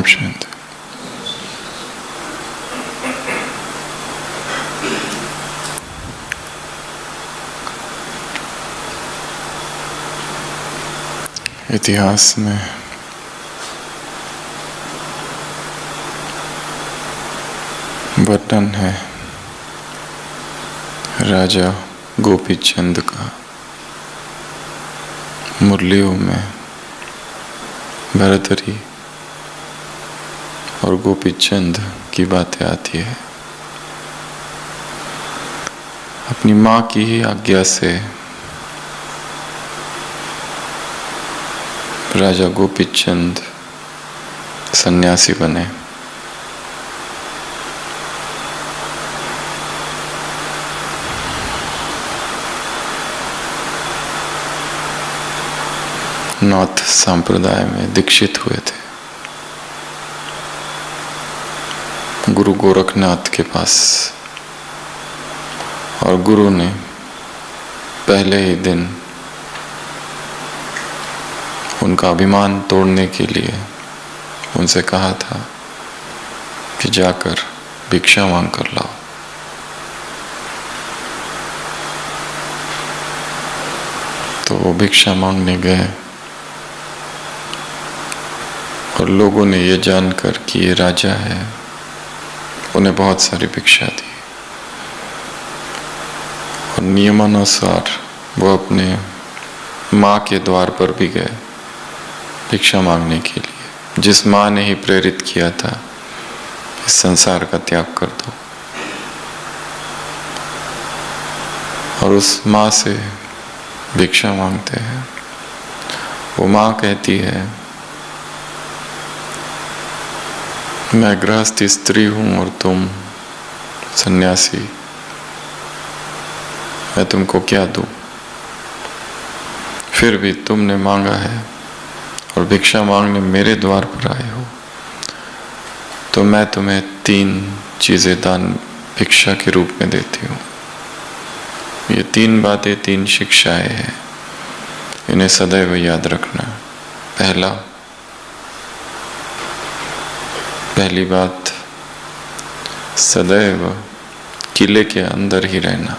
ओम शांति। इतिहास में वर्णन है राजा गोपी चंद का। मुरलियों में भरतरी और गोपी चंद की बातें आती है। अपनी माँ की ही आज्ञा से राजा गोपी चंद सन्यासी बने। नाथ संप्रदाय में दीक्षित हुए थे गुरु गोरखनाथ के पास, और गुरु ने पहले ही दिन उनका अभिमान तोड़ने के लिए उनसे कहा था कि जाकर भिक्षा मांग कर लाओ। तो वो भिक्षा मांगने गए और लोगों ने ये जानकर कि ये राजा है, उन्हें बहुत सारी भिक्षा दी। और नियमानुसार वो अपने माँ के द्वार पर भी गए भिक्षा मांगने के लिए, जिस माँ ने ही प्रेरित किया था इस संसार का त्याग कर दो। और उस माँ से भिक्षा मांगते हैं। वो माँ कहती है, मैं गृहस्थ स्त्री हूं और तुम सन्यासी, मैं तुमको क्या दूं? फिर भी तुमने मांगा है और भिक्षा मांगने मेरे द्वार पर आए हो, तो मैं तुम्हें 3 चीजें दान भिक्षा के रूप में देती हूँ। ये 3 बातें, 3 शिक्षाएं हैं, इन्हें सदैव याद रखना। पहली बात, सदैव किले के अंदर ही रहना।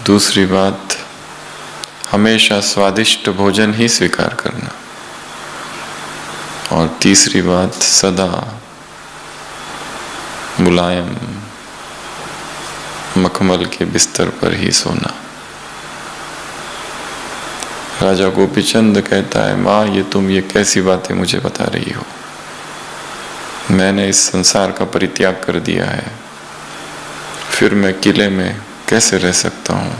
दूसरी बात, हमेशा स्वादिष्ट भोजन ही स्वीकार करना। और तीसरी बात, सदा मुलायम मखमल के बिस्तर पर ही सोना। राजा गोपीचंद कहता है, माँ ये कैसी बातें मुझे बता रही हो? मैंने इस संसार का परित्याग कर दिया है, फिर मैं किले में कैसे रह सकता हूँ?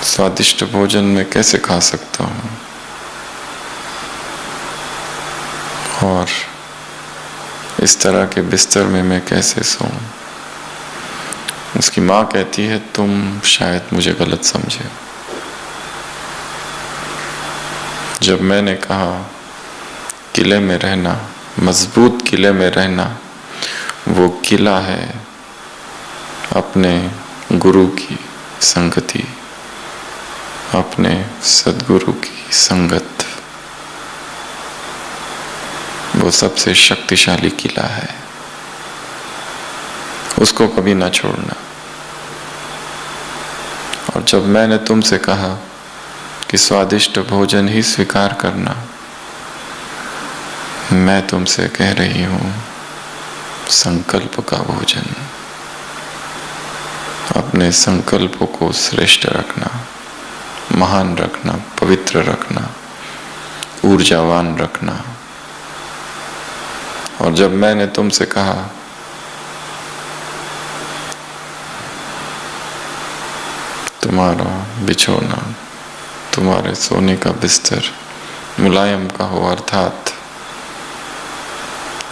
स्वादिष्ट भोजन में कैसे खा सकता हूँ? और इस तरह के बिस्तर में मैं कैसे सोऊं? उसकी माँ कहती है, तुम शायद मुझे गलत समझे। जब मैंने कहा किले में रहना, मजबूत किले में रहना, वो किला है अपने गुरु की संगति, अपने सद्गुरु की संगत। वो सबसे शक्तिशाली किला है, उसको कभी ना छोड़ना। और जब मैंने तुमसे कहा कि स्वादिष्ट भोजन ही स्वीकार करना, मैं तुमसे कह रही हूँ संकल्प का भोजन। अपने संकल्पों को श्रेष्ठ रखना, महान रखना, पवित्र रखना, ऊर्जावान रखना। और जब मैंने तुमसे कहा तुम्हारा बिछोना, तुम्हारे सोने का बिस्तर मुलायम का हो, अर्थात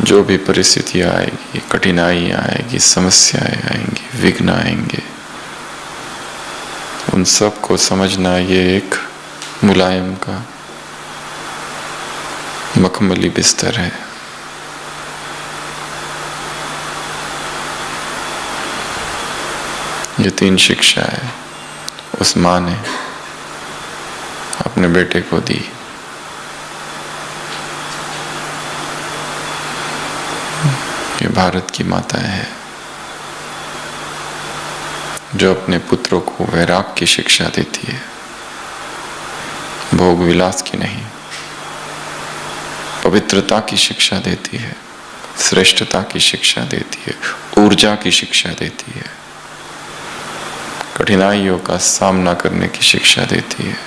जो भी परिस्थितियां आएगी, कठिनाइयां आएगी, समस्याएं आएंगी, विघ्न आएंगे, उन सब को समझना ये एक मुलायम का मखमली बिस्तर है। ये 3 शिक्षा है उस माँ ने अपने अपने बेटे को दी। ये भारत की माताएं हैं जो अपने पुत्रों को वैराग की शिक्षा देती है, भोग विलास की नहीं। पवित्रता की शिक्षा देती है, श्रेष्ठता की शिक्षा देती है, ऊर्जा की शिक्षा देती है, कठिनाइयों का सामना करने की शिक्षा देती है।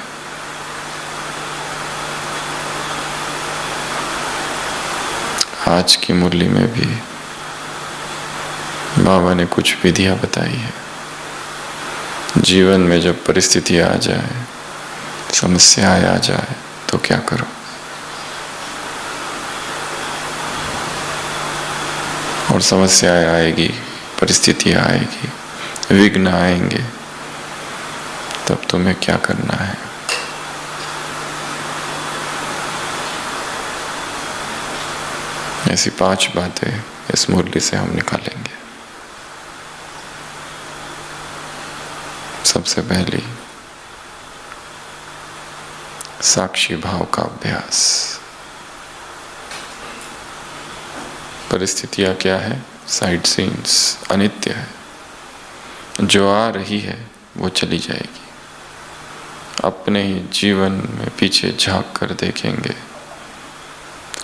आज की मुरली में भी बाबा ने कुछ विधियां बताई है। जीवन में जब परिस्थितियां आ जाए, समस्याएं आ जाए तो क्या करो। और समस्याएं आएगी, परिस्थितियां आएगी, विघ्न आएंगे, तब तुम्हें क्या करना है। ऐसी 5 बातें इस मुरली से हम निकालेंगे। सबसे पहली, साक्षी भाव का अभ्यास। परिस्थितियां क्या है? साइड सीन्स, अनित्य है। जो आ रही है वो चली जाएगी। अपने ही जीवन में पीछे झांक कर देखेंगे,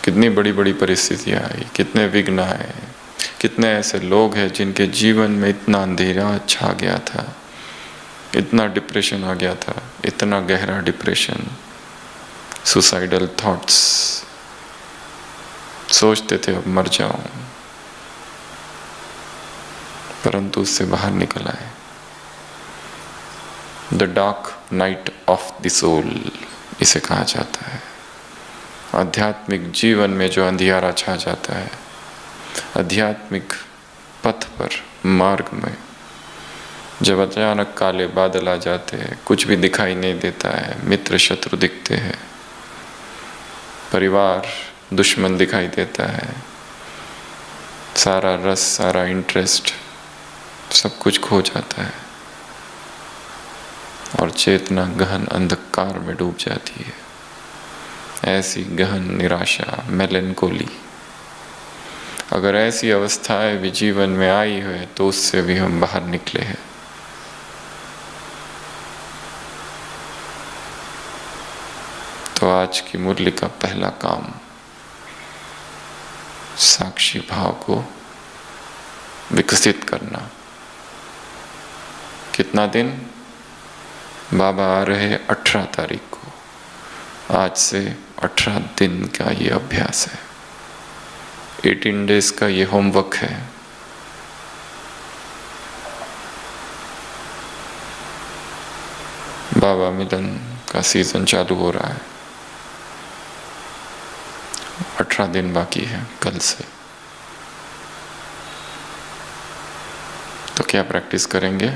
कितनी बड़ी बड़ी परिस्थितियां आई, कितने विघ्न आए, कितने ऐसे लोग हैं जिनके जीवन में इतना अंधेरा छा गया था, इतना डिप्रेशन आ गया था, इतना गहरा डिप्रेशन, सुसाइडल थॉट्स, सोचते थे अब मर जाऊं, परंतु उससे बाहर निकल आए। The dark night of the soul इसे कहा जाता है। आध्यात्मिक जीवन में जो अंधियारा छा जाता है, आध्यात्मिक पथ पर, मार्ग में जब अचानक काले बादल आ जाते हैं, कुछ भी दिखाई नहीं देता है, मित्र शत्रु दिखते हैं, परिवार दुश्मन दिखाई देता है, सारा रस, सारा इंटरेस्ट, सब कुछ खो जाता है और चेतना गहन अंधकार में डूब जाती है। ऐसी गहन निराशा, मेलनकोली, अगर ऐसी अवस्थाएं भी जीवन में आई है तो उससे भी हम बाहर निकले हैं। तो आज की मुरली का पहला काम साक्षी भाव को विकसित करना। कितना दिन? बाबा आ रहे 18 तारीख को। आज से 18 दिन का ये अभ्यास है, 18 डेज का ये होमवर्क है। बाबा मिलन का सीजन चालू हो रहा है, 18 दिन बाकी है कल से। तो क्या प्रैक्टिस करेंगे?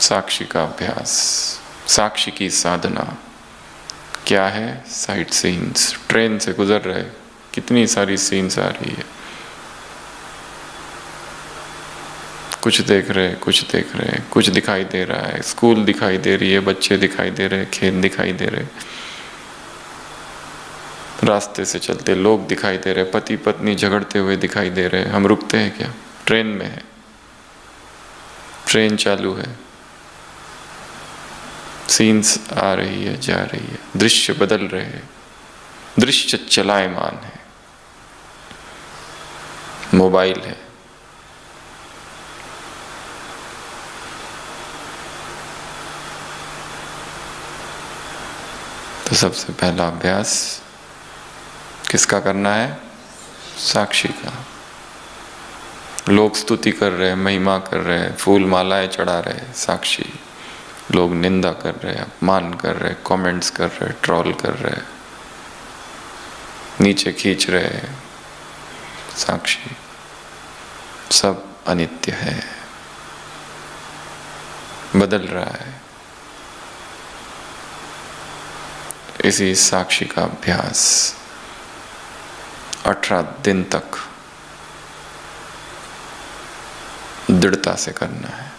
साक्षी का अभ्यास, साक्षी की साधना। क्या है? Side scenes. ट्रेन से गुजर रहे, कितनी सारी सीन्स आ रही है, कुछ देख रहे, कुछ देख रहे, कुछ दिखाई दे रहा है, स्कूल दिखाई दे रही है, बच्चे दिखाई दे रहे, खेत दिखाई दे रहे, रास्ते से चलते लोग दिखाई दे रहे, पति पत्नी झगड़ते हुए दिखाई दे रहे। हम रुकते हैं क्या? ट्रेन में है, ट्रेन चालू है, सीन्स आ रही है, जा रही है, दृश्य बदल रहे हैं, दृश्य चलायमान है, मोबाइल है, तो सबसे पहला अभ्यास किसका करना है? साक्षी का। लोग स्तुति कर रहे हैं, महिमा कर रहे हैं, फूल मालाएं चढ़ा रहे हैं, साक्षी। लोग निंदा कर रहे हैं, अपमान कर रहे हैं, कमेंट्स कर रहे हैं, ट्रोल कर रहे हैं, नीचे खींच रहे हैं, साक्षी। सब अनित्य है, बदल रहा है। इसी साक्षी का अभ्यास 18 दिन तक दृढ़ता से करना है।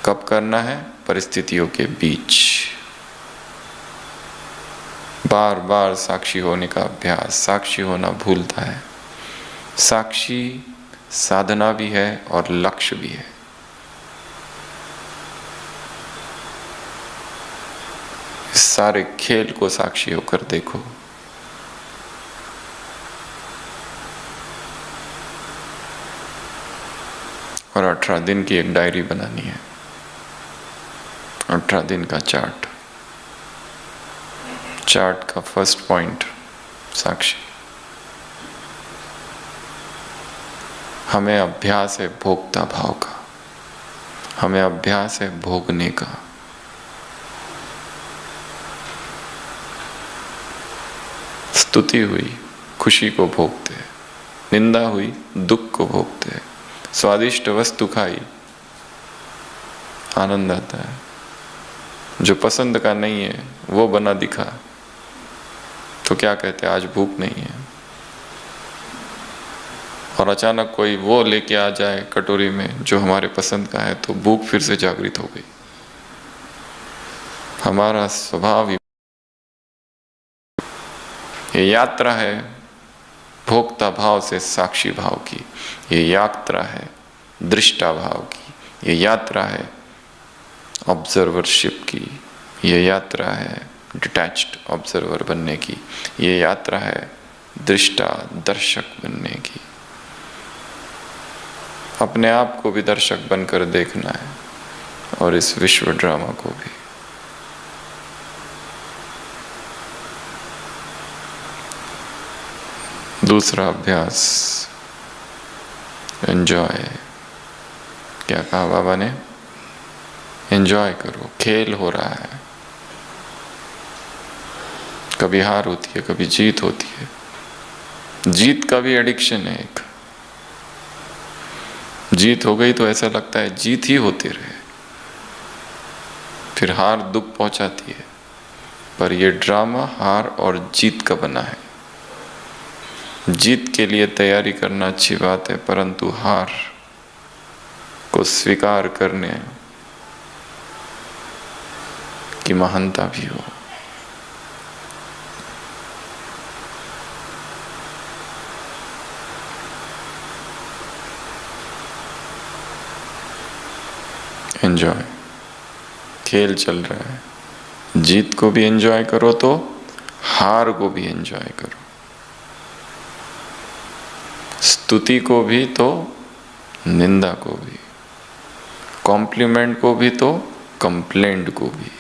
कब करना है? परिस्थितियों के बीच। बार बार साक्षी होने का अभ्यास, साक्षी होना भूलता है। साक्षी साधना भी है और लक्ष्य भी है। इस सारे खेल को साक्षी होकर देखो। और 18 दिन की एक डायरी बनानी है, 18 दिन का चार्ट। चार्ट का फर्स्ट पॉइंट साक्षी। हमें अभ्यास है भोक्ता भाव का, हमें अभ्यास है भोगने का। स्तुति हुई, खुशी को भोगते हैं। निंदा हुई, दुख को भोगते हैं। स्वादिष्ट वस्तु खाई, आनंद आता है। जो पसंद का नहीं है वो बना दिखा तो क्या कहते हैं, आज भूख नहीं है। और अचानक कोई वो लेके आ जाए कटोरी में जो हमारे पसंद का है तो भूख फिर से जागृत हो गई। हमारा स्वभाव ही। ये यात्रा है भोक्ता भाव से साक्षी भाव की, ये यात्रा है दृष्टा भाव की, ये यात्रा है ऑब्जर्वरशिप की, ये यात्रा है डिटैच्ड ऑब्जर्वर बनने की, ये यात्रा है दृष्टा दर्शक बनने की। अपने आप को भी दर्शक बनकर देखना है और इस विश्व ड्रामा को भी। दूसरा अभ्यास एंजॉय। क्या कहा बाबा ने? एंजॉय करो। खेल हो रहा है, कभी हार होती है, कभी जीत होती है। जीत का भी एडिक्शन है एक। जीत हो गई तो ऐसा लगता है जीत ही होती रहे, फिर हार दुख पहुंचाती है। पर यह ड्रामा हार और जीत का बना है। जीत के लिए तैयारी करना अच्छी बात है, परंतु हार को स्वीकार करने की महानता भी हो। एंजॉय। खेल चल रहा है, जीत को भी एंजॉय करो तो हार को भी एंजॉय करो। स्तुति को भी तो निंदा को भी, कॉम्प्लीमेंट को भी तो कंप्लेंट को भी।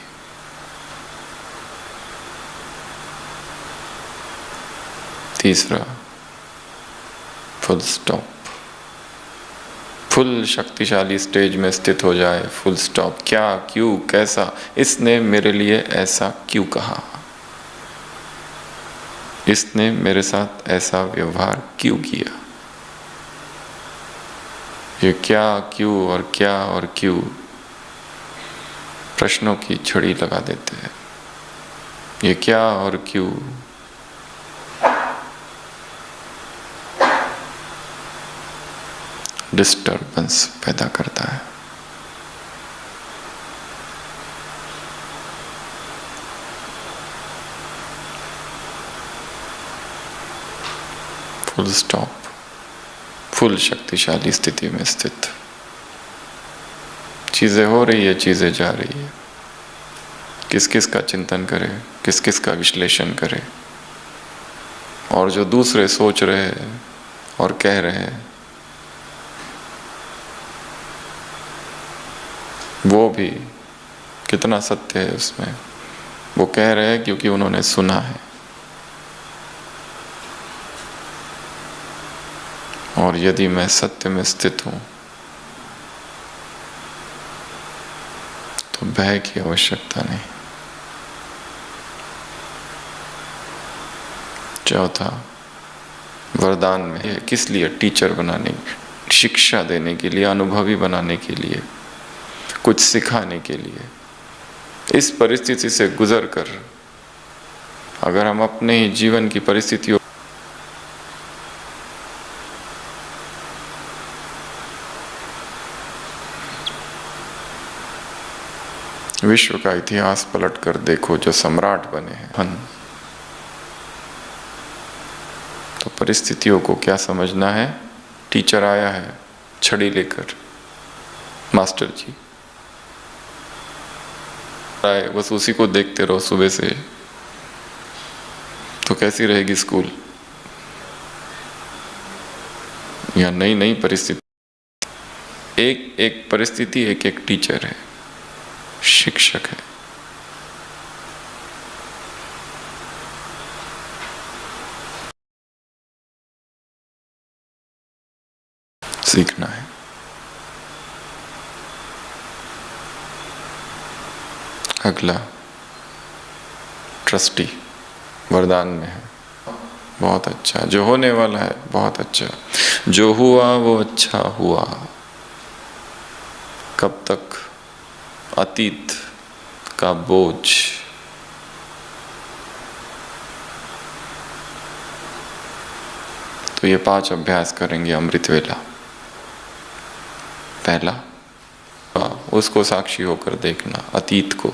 तीसरा फुल स्टॉप। फुल शक्तिशाली स्टेज में स्थित हो जाए। Full stop. क्या, क्यों, कैसा, इसने मेरे लिए ऐसा क्यों कहा, इसने मेरे साथ ऐसा व्यवहार क्यों किया। ये क्या, क्यों और क्या और क्यों प्रश्नों की छड़ी लगा देते हैं। ये क्या और क्यों डिस्टर्बेंस पैदा करता है। Full stop. फुल शक्तिशाली स्थिति में स्थित। चीजें हो रही है, चीजें जा रही है। किस किस का चिंतन करे, किस किस का विश्लेषण करे, और जो दूसरे सोच रहे हैं और कह रहे हैं वो भी कितना सत्य है उसमें। वो कह रहे हैं क्योंकि उन्होंने सुना है, और यदि मैं सत्य में स्थित हूं तो भय की आवश्यकता नहीं। चौथा वरदान में किस लिए? टीचर बनाने, शिक्षा देने के लिए, अनुभवी बनाने के लिए, कुछ सिखाने के लिए। इस परिस्थिति से गुजर कर अगर हम अपने ही जीवन की परिस्थितियों विश्व का इतिहास पलट कर देखो, जो सम्राट बने हैं तो परिस्थितियों को क्या समझना है? टीचर आया है छड़ी लेकर, मास्टर जी आए, बस उसी को देखते रहो सुबह से, तो कैसी रहेगी स्कूल? या नई नई परिस्थिति, एक एक परिस्थिति एक एक टीचर है, शिक्षक है। सीखना है। अगला ट्रस्टी वरदान में है, बहुत अच्छा। जो होने वाला है बहुत अच्छा, जो हुआ वो अच्छा हुआ। कब तक? अतीत का बोझ, तो ये 5 अभ्यास करेंगे अमृत वेला। पहला, उसको साक्षी होकर देखना, अतीत को,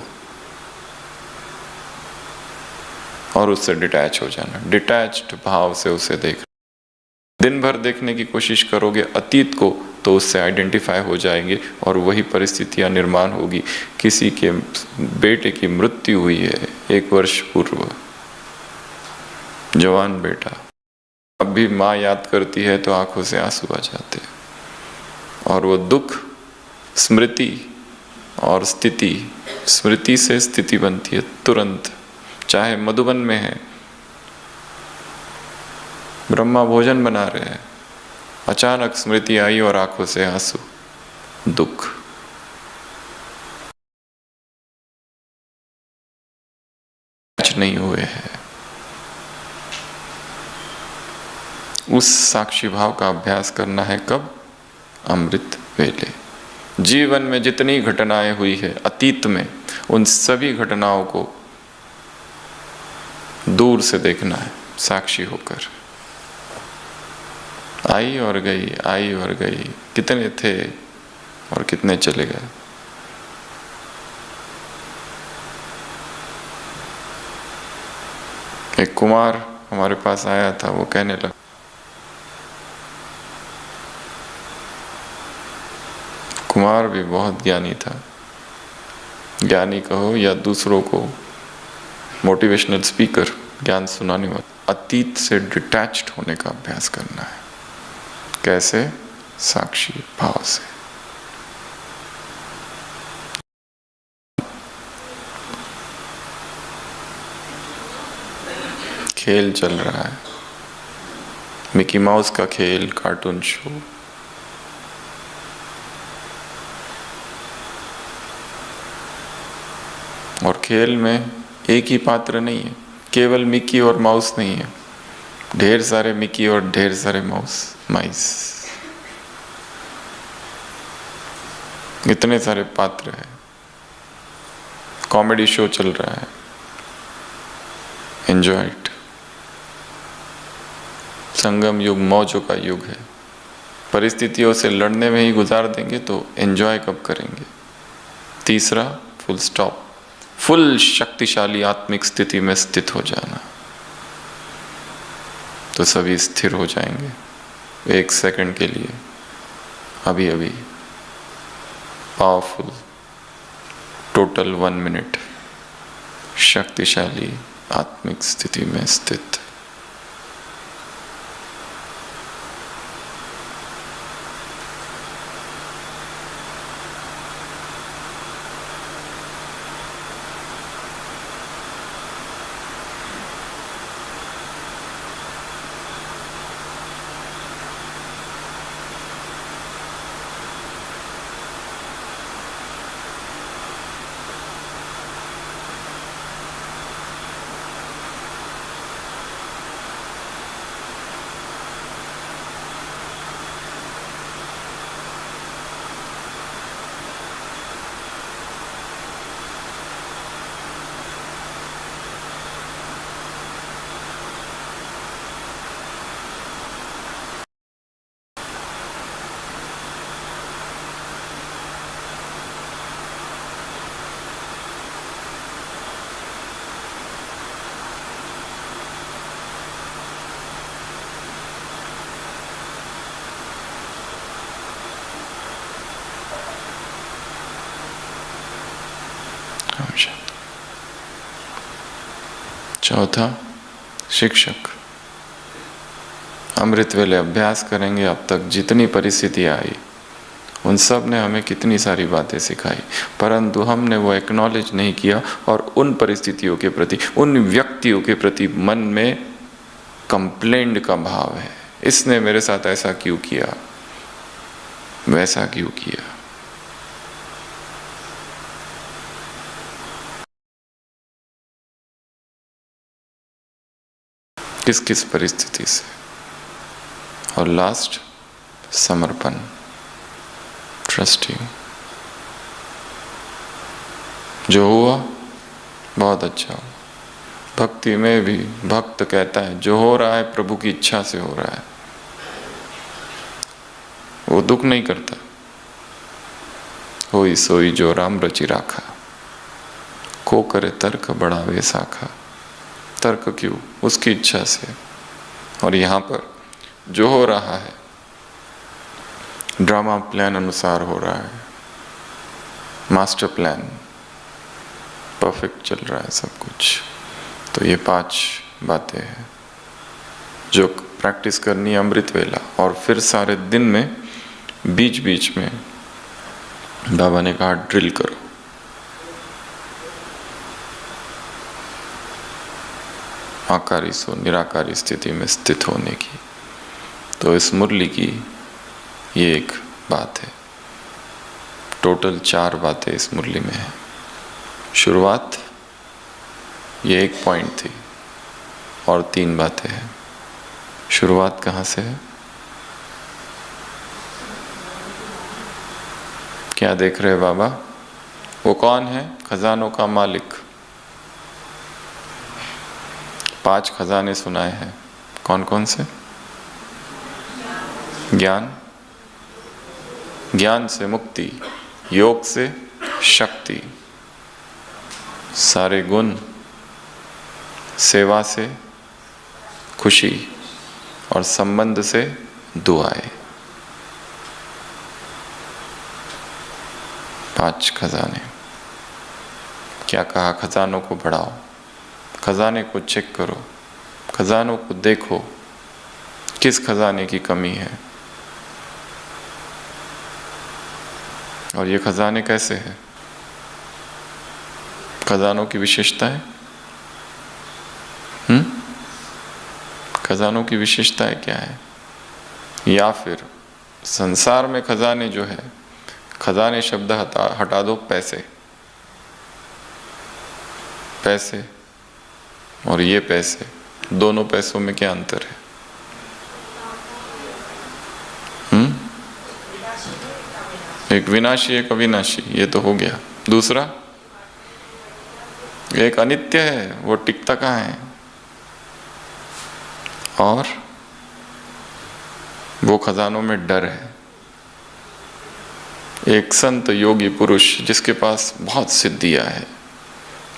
और उससे डिटैच हो जाना, डिटैच्ड भाव से उसे देखना। दिन भर देखने की कोशिश करोगे अतीत को तो उससे आइडेंटिफाई हो जाएंगे और वही परिस्थितियां निर्माण होगी। किसी के बेटे की मृत्यु हुई है 1 वर्ष पूर्व, जवान बेटा, अब भी माँ याद करती है तो आंखों से आंसू आ जाते, और वो दुख स्मृति और स्थिति, स्मृति से स्थिति बनती है तुरंत। चाहे मधुबन में है, ब्रह्मा भोजन बना रहे हैं, अचानक स्मृति आई और आंखों से आंसू, दुख। कुछ नहीं हुए हैं। उस साक्षी भाव का अभ्यास करना है कब? अमृत वेले। जीवन में जितनी घटनाएं हुई है अतीत में, उन सभी घटनाओं को दूर से देखना है, साक्षी होकर। आई और गई, आई और गई, कितने थे और कितने चले गए। एक कुमार हमारे पास आया था, वो कहने लगा, कुमार भी बहुत ज्ञानी था, ज्ञानी कहो या दूसरों को मोटिवेशनल स्पीकर, ज्ञान सुनाने वाला। अतीत से डिटैच्ड होने का अभ्यास करना है। कैसे? साक्षी भाव से। खेल चल रहा है, मिकी माउस का खेल, कार्टून शो, और खेल में एक ही पात्र नहीं है, केवल मिकी और माउस नहीं है, ढेर सारे मिकी और ढेर सारे माइस, इतने सारे पात्र हैं। कॉमेडी शो चल रहा है, एंजॉय इट। संगम युग मौजों का युग है। परिस्थितियों से लड़ने में ही गुजार देंगे तो एंजॉय कब करेंगे? तीसरा, फुल स्टॉप, फुल शक्तिशाली आत्मिक स्थिति में स्थित हो जाना, तो सभी स्थिर हो जाएंगे 1 सेकंड के लिए। अभी अभी पावरफुल, टोटल 1 मिनट, शक्तिशाली आत्मिक स्थिति में स्थित। चौथा, शिक्षक। अमृत वेले अभ्यास करेंगे, अब तक जितनी परिस्थितियाँ आई उन सब ने हमें कितनी सारी बातें सिखाई, परंतु हमने वो एक्नॉलेज नहीं किया और उन परिस्थितियों के प्रति, उन व्यक्तियों के प्रति मन में कंप्लेंट का भाव है। इसने मेरे साथ ऐसा क्यों किया, वैसा क्यों किया। किस किस परिस्थिति से। और लास्ट, समर्पण, ट्रस्टिंग। जो हुआ बहुत अच्छा हुआ। भक्ति में भी भक्त कहता है जो हो रहा है प्रभु की इच्छा से हो रहा है, वो दुख नहीं करता। होई सोई जो राम रचि राखा, को करे तर्क बढ़ावे साखा। तर्क क्यों, उसकी इच्छा से। और यहाँ पर जो हो रहा है ड्रामा प्लान अनुसार हो रहा है, मास्टर प्लान, परफेक्ट चल रहा है सब कुछ। तो ये 5 बातें हैं जो प्रैक्टिस करनी है अमृत वेला। और फिर सारे दिन में बीच बीच में बाबा ने कहा ड्रिल करो। आकारी सो निराकारी स्थिति में स्थित होने की। तो इस मुरली की ये एक बात है। टोटल 4 बातें इस मुरली में है। शुरुआत ये एक पॉइंट थी और 3 बातें हैं। शुरुआत कहाँ से है? क्या देख रहे बाबा? वो कौन है? खजानों का मालिक। 5 खजाने सुनाए हैं। कौन कौन से? ज्ञान, ज्ञान से मुक्ति, योग से शक्ति, सारे गुण, सेवा से खुशी और संबंध से दुआएं। 5 खजाने। क्या कहा? खजानों को बढ़ाओ, खजाने को चेक करो, खजानों को देखो, किस खजाने की कमी है। और ये खजाने कैसे हैं? खजानों की विशेषताएं, खजानों की विशेषताएं क्या है? या फिर संसार में खजाने जो है, खजाने शब्द हटा दो, पैसे, पैसे और ये पैसे, दोनों पैसों में क्या अंतर है? एक विनाशी एक अविनाशी, ये तो हो गया। दूसरा, एक अनित्य है, वो टिकता कहाँ है? और वो खजानों में डर है। एक संत योगी पुरुष जिसके पास बहुत सिद्धियां है,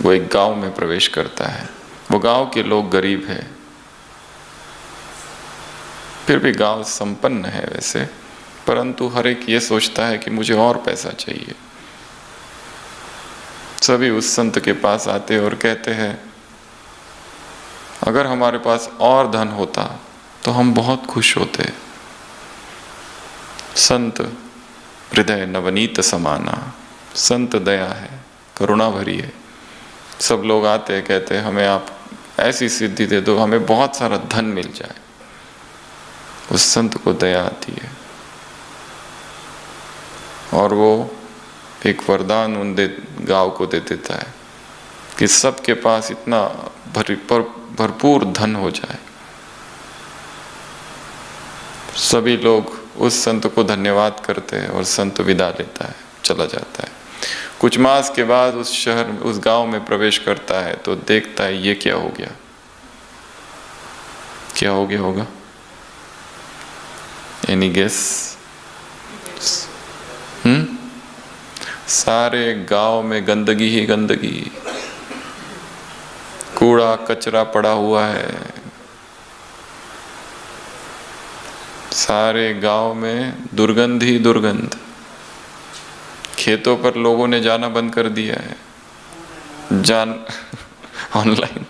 वो एक गांव में प्रवेश करता है। वो गांव के लोग गरीब हैं, फिर भी गांव संपन्न है वैसे, परंतु हर एक ये सोचता है कि मुझे और पैसा चाहिए। सभी उस संत के पास आते और कहते हैं अगर हमारे पास और धन होता तो हम बहुत खुश होते। संत हृदय नवनीत समाना, संत दया है, करुणा भरी है। सब लोग आते हैं, कहते हैं हमें आप ऐसी सिद्धि दे दो, हमें बहुत सारा धन मिल जाए। उस संत को दया आती है और वो एक वरदान उन गांव को दे देता है कि सबके पास इतना भरपूर धन हो जाए। सभी लोग उस संत को धन्यवाद करते हैं और संत विदा लेता है, चला जाता है। कुछ मास के बाद उस शहर में, उस गांव में प्रवेश करता है तो देखता है ये क्या हो गया। क्या हो गया होगा? Any guess? सारे गांव में गंदगी ही गंदगी, कूड़ा कचरा पड़ा हुआ है। सारे गांव में दुर्गंध ही दुर्गंध। खेतों पर लोगों ने जाना बंद कर दिया है, ऑनलाइन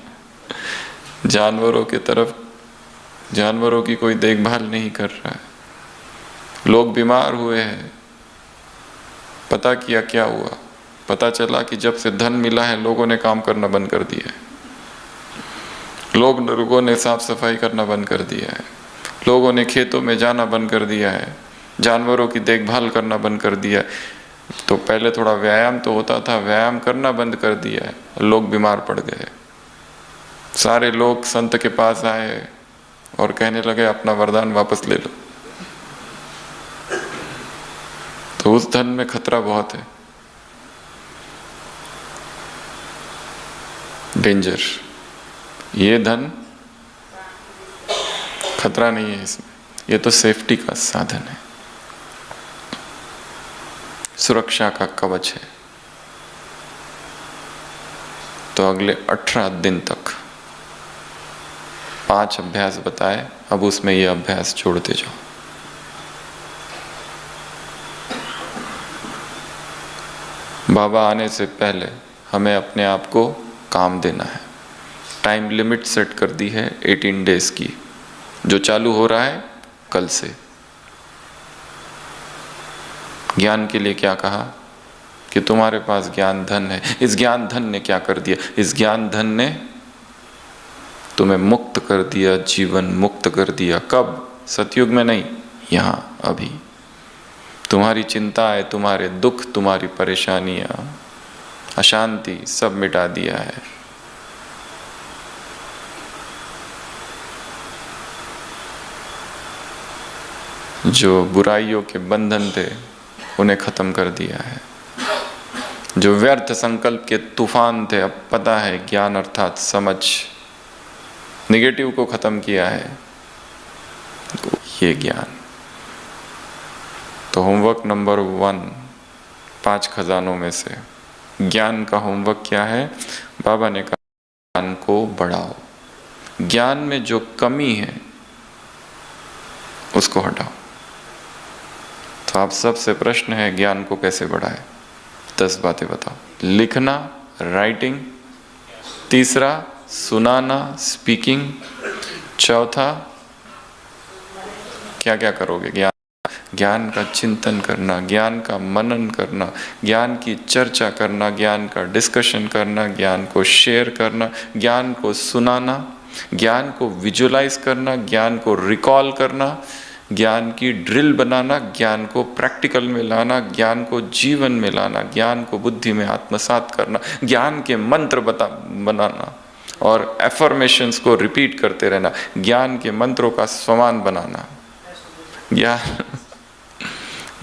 जानवरों की तरफ, जानवरों की कोई देखभाल नहीं कर रहा है। लोग बीमार हुए हैं, पता किया क्या हुआ, पता चला कि जब से धन मिला है लोगों ने काम करना बंद कर दिया है, लोगों ने साफ सफाई करना बंद कर दिया है, लोगों ने खेतों में जाना बंद कर दिया है, जानवरों की देखभाल करना बंद कर दिया है। तो पहले थोड़ा व्यायाम तो होता था, व्यायाम करना बंद कर दिया है, लोग बीमार पड़ गए। सारे लोग संत के पास आए और कहने लगे अपना वरदान वापस ले लो। तो उस धन में खतरा बहुत है, डेंजर। ये धन खतरा नहीं है इसमें, ये तो सेफ्टी का साधन है, सुरक्षा का कवच है। तो अगले 18 दिन तक 5 अभ्यास बताए, अब उसमें ये अभ्यास जोड़ते जाओ। बाबा आने से पहले हमें अपने आप को काम देना है। टाइम लिमिट सेट कर दी है 18 डेज की, जो चालू हो रहा है कल से। ज्ञान के लिए क्या कहा कि तुम्हारे पास ज्ञान धन है। इस ज्ञान धन ने क्या कर दिया? इस ज्ञान धन ने तुम्हें मुक्त कर दिया, जीवन मुक्त कर दिया। कब? सतयुग में नहीं, यहां अभी। तुम्हारी चिंताएं, तुम्हारे दुख, तुम्हारी परेशानियां, अशांति सब मिटा दिया है। जो बुराइयों के बंधन थे उन्हें खत्म कर दिया है। जो व्यर्थ संकल्प के तूफान थे, अब पता है ज्ञान अर्थात समझ, निगेटिव को खत्म किया है ये ज्ञान। तो होमवर्क नंबर 1 5 खजानों में से ज्ञान का होमवर्क क्या है? बाबा ने कहा ज्ञान को बढ़ाओ, ज्ञान में जो कमी है उसको हटाओ। तो आप सबसे प्रश्न है ज्ञान को कैसे बढ़ाए? 10 बातें बताओ। लिखना, राइटिंग। तीसरा सुनाना, स्पीकिंग। चौथा क्या क्या करोगे? ज्ञान का चिंतन करना, ज्ञान का मनन करना, ज्ञान की चर्चा करना, ज्ञान का डिस्कशन करना, ज्ञान को शेयर करना, ज्ञान को सुनाना, ज्ञान को विजुलाइज करना, ज्ञान को रिकॉल करना, ज्ञान की ड्रिल बनाना, ज्ञान को प्रैक्टिकल में लाना, ज्ञान को जीवन में लाना, ज्ञान को बुद्धि में आत्मसात करना, ज्ञान के मंत्र बनाना और एफर्मेशंस को रिपीट करते रहना, ज्ञान के मंत्रों का स्वमान बनाना,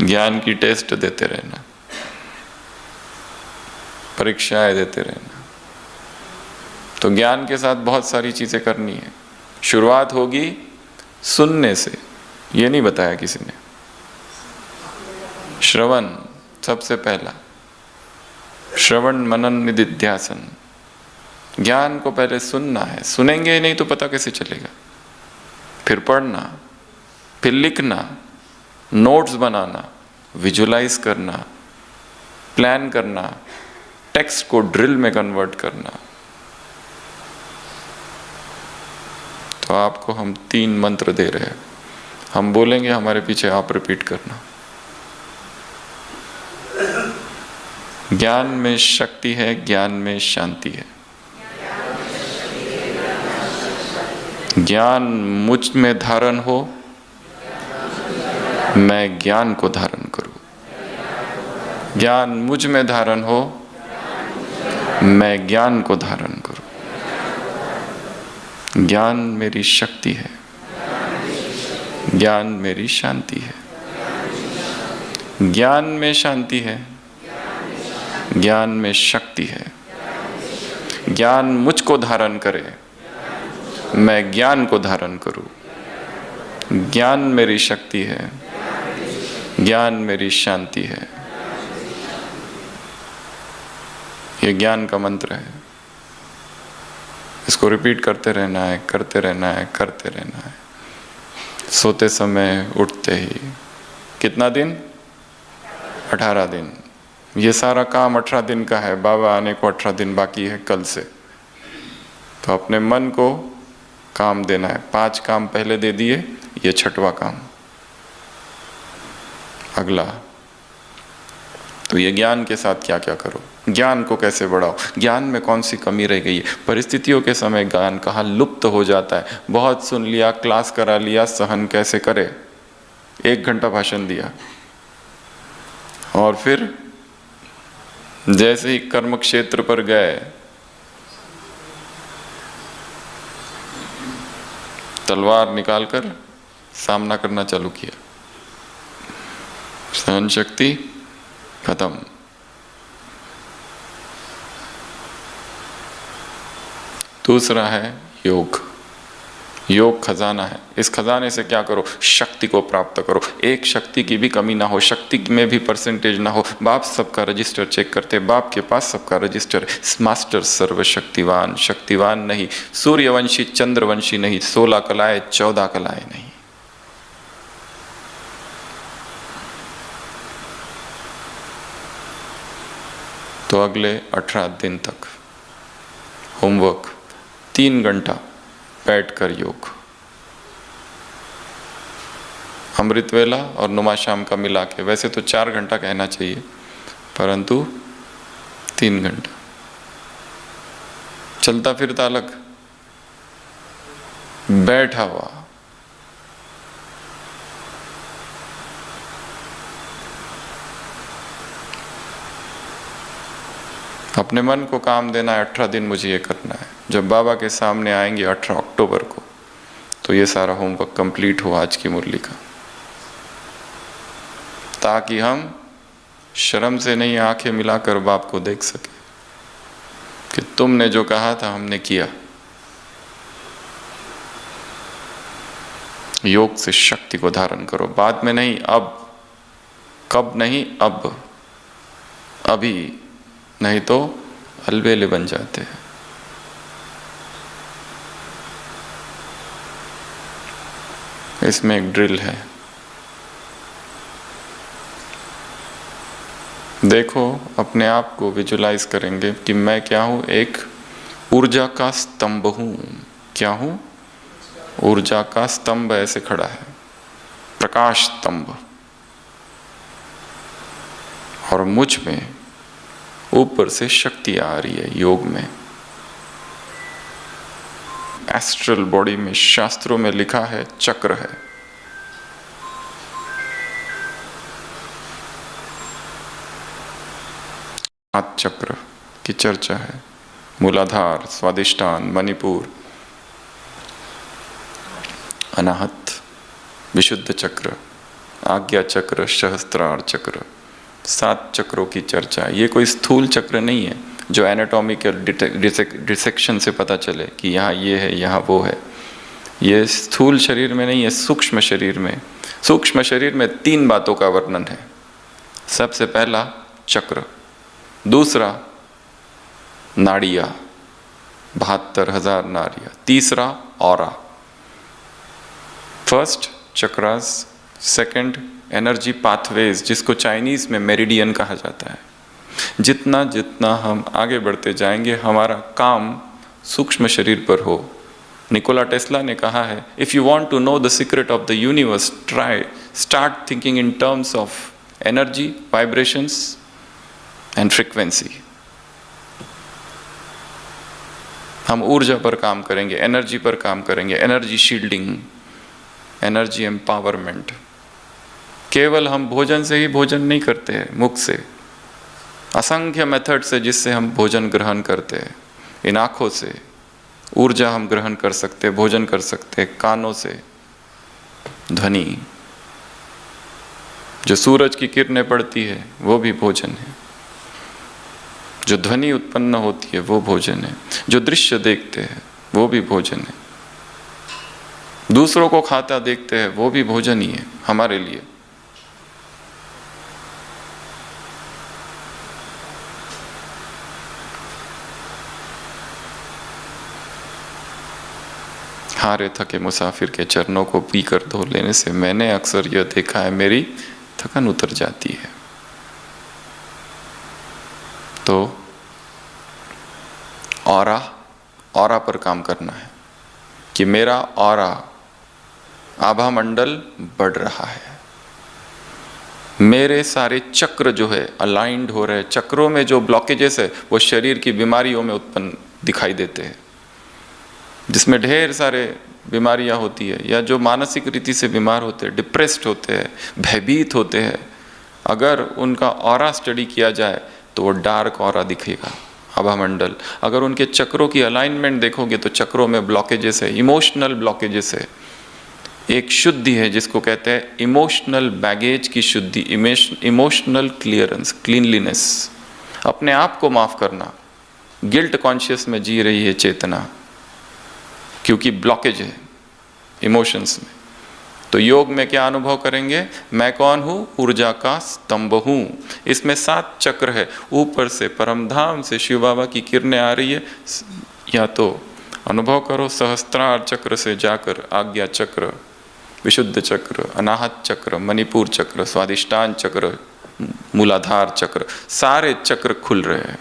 ज्ञान की टेस्ट देते रहना, परीक्षाएं देते रहना। तो ज्ञान के साथ बहुत सारी चीजें करनी है। शुरुआत होगी सुनने से, ये नहीं बताया किसी ने। श्रवण सबसे पहला, श्रवण मनन निधिध्यासन। ज्ञान को पहले सुनना है, सुनेंगे ही नहीं तो पता कैसे चलेगा? फिर पढ़ना, फिर लिखना, नोट्स बनाना, विजुलाइज करना, प्लान करना, टेक्स्ट को ड्रिल में कन्वर्ट करना। तो आपको हम 3 मंत्र दे रहे हैं, हम बोलेंगे, हमारे पीछे आप रिपीट करना। ज्ञान में शक्ति है, ज्ञान में शांति है। ज्ञान मुझ में धारण हो, मैं ज्ञान को धारण करूं। ज्ञान मुझ में धारण हो, मैं ज्ञान को धारण करूं। ज्ञान मेरी शक्ति है, ज्ञान मेरी शांति है। ज्ञान में शांति है, ज्ञान में शक्ति है। ज्ञान मुझको धारण करे, मैं ज्ञान को धारण करूं। ज्ञान मेरी शक्ति है, ज्ञान मेरी शांति है। ये ज्ञान का मंत्र है, इसको रिपीट करते रहना है, करते रहना है, करते रहना है। सोते समय, उठते ही। कितना दिन? 18 दिन। ये सारा काम 18 दिन का है। बाबा आने को 18 दिन बाकी है कल से। तो अपने मन को काम देना है। 5 काम पहले दे दिए, ये 6वां काम। अगला, तो ये ज्ञान के साथ क्या क्या करो, ज्ञान को कैसे बढ़ाओ, ज्ञान में कौन सी कमी रह गई है। परिस्थितियों के समय ज्ञान कहाँ लुप्त हो जाता है। बहुत सुन लिया, क्लास करा लिया, सहन कैसे करे, 1 घंटा भाषण दिया, और फिर जैसे ही कर्म क्षेत्र पर गए, तलवार निकालकर सामना करना चालू किया, सहन शक्ति खत्म। दूसरा है योग। योग खजाना है। इस खजाने से क्या करो, शक्ति को प्राप्त करो। एक शक्ति की भी कमी ना हो, शक्ति में भी परसेंटेज ना हो। बाप सबका रजिस्टर चेक करते, बाप के पास सबका रजिस्टर। मास्टर सर्वशक्तिवान, शक्तिवान नहीं, सूर्यवंशी चंद्रवंशी नहीं, 16 कलाएं 14 कलाएं नहीं। तो अगले 18 दिन तक होमवर्क, 3 घंटा बैठकर योग। अमृत वेला और नुमा शाम का मिला के, वैसे तो 4 घंटा कहना चाहिए, परंतु 3 घंटा। चलता फिरता अलग, बैठा हुआ अपने मन को काम देना है। 18 दिन मुझे ये करना है। जब बाबा के सामने आएंगे 18 अक्टूबर को, तो ये सारा होमवर्क कंप्लीट हो आज की मुरली का, ताकि हम शर्म से नहीं आंखें मिलाकर बाप को देख सके कि तुमने जो कहा था हमने किया। योग से शक्ति को धारण करो, बाद में नहीं, अब। कब नहीं, अब, अभी, नहीं तो अलबेले बन जाते हैं। इसमें एक ड्रिल है। देखो, अपने आप को विजुलाइज करेंगे कि मैं क्या हूं, एक ऊर्जा का स्तंभ हूं। क्या हूं? ऊर्जा का स्तंभ ऐसे खड़ा है, प्रकाश स्तंभ, और मुझ में ऊपर से शक्ति आ रही है। योग में, एस्ट्रल बॉडी में, शास्त्रों में लिखा है चक्र है। सात चक्र की चर्चा है। मूलाधार, स्वादिष्ठान, मणिपुर, अनाहत, विशुद्ध चक्र, आज्ञा चक्र, सहस्त्रार चक्र। 7 चक्रों की चर्चा। ये कोई स्थूल चक्र नहीं है जो एनाटॉमिकल डिसेक्शन से पता चले कि यहाँ ये है, यहाँ वो है। ये स्थूल शरीर में नहीं है, सूक्ष्म शरीर में। सूक्ष्म शरीर में 3 बातों का वर्णन है। सबसे पहला चक्र, दूसरा नाड़ियाँ, 72,000 नाड़ियाँ, तीसरा aura. First chakras, second energy pathways, जिसको चाइनीज में मेरिडियन कहा जाता है। जितना जितना हम आगे बढ़ते जाएंगे, हमारा काम सूक्ष्म शरीर पर हो। निकोला टेस्ला ने कहा है, if you want to know the secret of the universe, try start thinking in terms of energy, vibrations and frequency. हम ऊर्जा पर काम करेंगे, एनर्जी पर काम करेंगे, एनर्जी शील्डिंग, एनर्जी एम्पावरमेंट। केवल हम भोजन से ही भोजन नहीं करते हैं, मुख से, असंख्य मेथड से जिससे हम भोजन ग्रहण करते हैं। इन आँखों से ऊर्जा हम ग्रहण कर सकते, भोजन कर सकते। कानों से ध्वनि, जो सूरज की किरणें पड़ती है वो भी भोजन है। जो ध्वनि उत्पन्न होती है वो भोजन है। जो दृश्य देखते हैं वो भी भोजन है। दूसरों को खाता देखते हैं वो भी भोजन ही है हमारे लिए। हारे थके मुसाफिर के चरणों को पीकर धो लेने से मैंने अक्सर यह देखा है, मेरी थकन उतर जाती है। तो ऑरा पर काम करना है। कि मेरा ऑरा, आभा मंडल बढ़ रहा है, मेरे सारे चक्र जो है अलाइंड हो रहे हैं, चक्रों में जो ब्लॉकेजेस है वो शरीर की बीमारियों में उत्पन्न दिखाई देते हैं, जिसमें ढेर सारे बीमारियां होती है, या जो मानसिक रीति से बीमार होते हैं, डिप्रेस्ड होते हैं, भयभीत होते हैं, अगर उनका ऑरा स्टडी किया जाए तो वो डार्क ऑरा दिखेगा, आभा मंडल। अगर उनके चक्रों की अलाइनमेंट देखोगे तो चक्रों में ब्लॉकेजेस है, इमोशनल ब्लॉकेजेस है। एक शुद्धि है जिसको कहते हैं इमोशनल बैगेज की शुद्धि, इमोशनल क्लियरेंस, क्लीनलीनेस, अपने आप को माफ करना। गिल्ट कॉन्शियस में जी रही है चेतना, क्योंकि ब्लॉकेज है इमोशंस में। तो योग में क्या अनुभव करेंगे? मैं कौन हूँ? ऊर्जा का स्तंभ हूँ। इसमें 7 चक्र है, ऊपर से परमधाम से शिव बाबा की किरणें आ रही है। या तो अनुभव करो सहस्त्रार चक्र से जाकर आज्ञा चक्र, विशुद्ध चक्र, अनाहत चक्र, मणिपुर चक्र, स्वादिष्टान चक्र, मूलाधार चक्र, सारे चक्र खुल रहे हैं।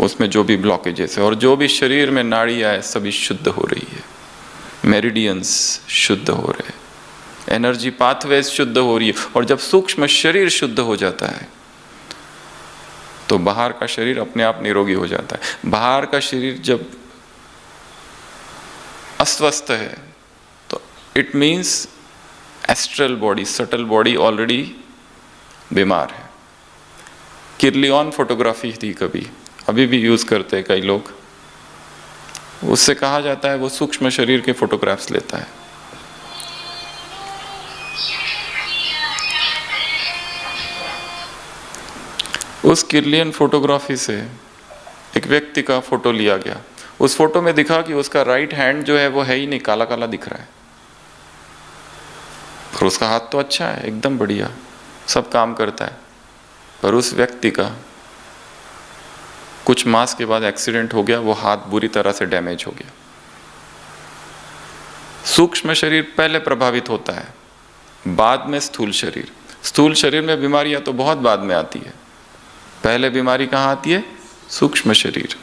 उसमें जो भी ब्लॉकेजेस है और जो भी शरीर में नाड़ियाँ है सभी शुद्ध हो रही है, मेरिडियंस शुद्ध हो रहे हैं, एनर्जी पाथवेज शुद्ध हो रही है। और जब सूक्ष्म शरीर शुद्ध हो जाता है तो बाहर का शरीर अपने आप निरोगी हो जाता है। बाहर का शरीर जब अस्वस्थ है तो it means astral body, subtle body already बीमार है। किर्लियन फोटोग्राफी थी कभी, अभी भी यूज करते हैं कई लोग, उससे कहा जाता है वो सूक्ष्म शरीर के फोटोग्राफ्स लेता है। उस किर्लियन फोटोग्राफी से एक व्यक्ति का फोटो लिया गया, उस फोटो में दिखा कि उसका राइट हैंड जो है वो है ही नहीं, काला काला दिख रहा है, पर उसका हाथ तो अच्छा है, एकदम बढ़िया, सब काम करता है। पर उस व्यक्ति का कुछ मास के बाद एक्सीडेंट हो गया, वो हाथ बुरी तरह से डैमेज हो गया। सूक्ष्म शरीर पहले प्रभावित होता है, बाद में स्थूल शरीर। स्थूल शरीर में बीमारियां तो बहुत बाद में आती है, पहले बीमारी कहाँ आती है? सूक्ष्म शरीर।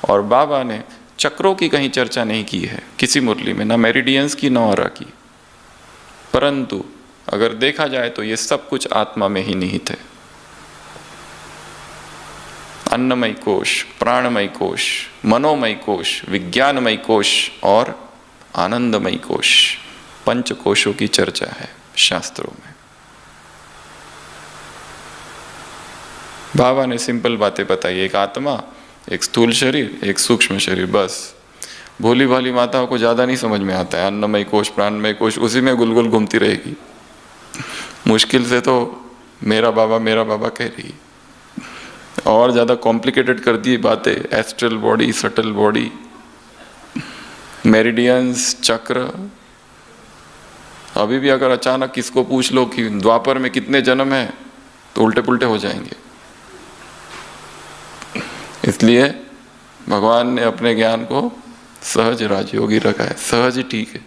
और बाबा ने चक्रों की कहीं चर्चा नहीं की है किसी मुरली में, ना मेरिडियंस की ना ऑरा की, परंतु अगर देखा जाए तो ये सब कुछ आत्मा में ही निहित है। अन्नमय कोश, प्राणमय कोश, मनोमय कोश, विज्ञानमय कोश और आनंदमय कोश, 5 कोशों की चर्चा है शास्त्रों में। बाबा ने सिंपल बातें बताई, एक आत्मा, एक स्थूल शरीर, एक सूक्ष्म शरीर, बस। भोली भाली माताओं को ज़्यादा नहीं समझ में आता है, अन्नमय कोश, प्राणमय कोश, उसी में गुलगुल घूमती रहेगी। मुश्किल से तो मेरा बाबा कह रही, और ज़्यादा कॉम्प्लिकेटेड कर दी बातें, astral body, subtle body, meridians, चक्र। अभी भी अगर अचानक किसको पूछ लो कि द्वापर में कितने जन्म हैं तो उल्टे पुल्टे हो जाएंगे। इसलिए भगवान ने अपने ज्ञान को सहज राजयोगी रखा है, सहज ही ठीक है,